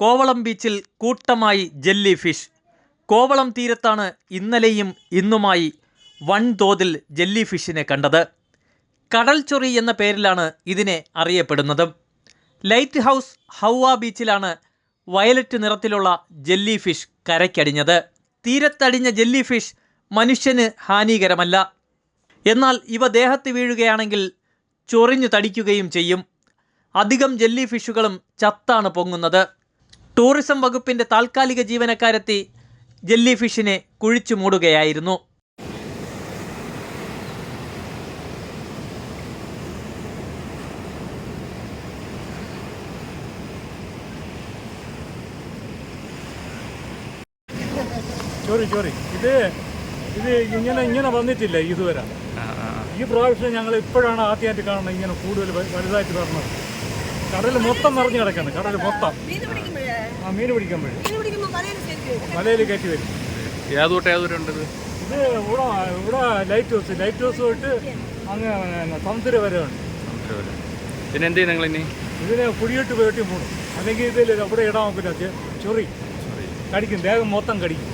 കോവളം ബീച്ചിൽ കൂട്ടമായി jelly fish. Kovalam തീരത്താണ് ഇന്നലെയും ഇന്നുമായി വൻതോതിൽ ജെല്ലി ഫിഷിനെ കണ്ടത്. കടൽ ചൊറി എന്ന പേരിലാണ് ഇതിനെ അറിയപ്പെടുന്നത്. ലൈറ്റ് ഹൗസ് ഹൗവ ബീച്ചിലാണ് വയലറ്റ് നിറത്തിലുള്ള ജെല്ലി ഫിഷ് കരയ്ക്കടിഞ്ഞത്. തീരത്തടിഞ്ഞ ജെല്ലി ഫിഷ് മനുഷ്യന് ഹാനികരമല്ല. എന്നാൽ ഇവ ദേഹത്ത് വീഴുകയാണെങ്കിൽ ചൊറിഞ്ഞു തടിക്കുകയും ചെയ്യും. അധികം ജെല്ലി ഫിഷുകളും ചത്താണ് പൊങ്ങുന്നത്. ടൂറിസം വകുപ്പിൻ്റെ താൽക്കാലിക ജീവനക്കാരെത്തി ജെല്ലി ഫിഷിനെ കുഴിച്ചു മൂടുകയായിരുന്നു. ചോറി ഇത് ഇങ്ങനെ വന്നിട്ടില്ല ഇതുവരെ. ഈ പ്രാവശ്യം ഞങ്ങൾ ഇപ്പോഴാണ് ആദ്യമായിട്ട് കാണുന്നത് ഇങ്ങനെ കൂടുതൽ വലുതായിട്ട് പറഞ്ഞത്. കടൽ മൊത്തം നിറഞ്ഞു കിടക്കാണ്. കടൽ മൊത്തം മീൻ പിടിക്കുമ്പോഴേ വലയിൽ കയറ്റി വരും. ഏതൂരുണ്ടത് ഇത് ഇവിടെ ലൈറ്റ് ഹൗസ് തൊട്ട് അങ്ങ് സമുദ്ര വരെ ഉണ്ട്. പിന്നെ എന്ത് ചെയ്യും നിങ്ങൾ ഇനി? ഇതിനെ കുടിയിട്ട് പോയിട്ട് പോകണം. അല്ലെങ്കിൽ ഇതിൽ ഇവിടെ ഇടാൻ നോക്കില്ല. ചൊറി കടിക്കും, ദേഹം മൊത്തം കടിക്കും.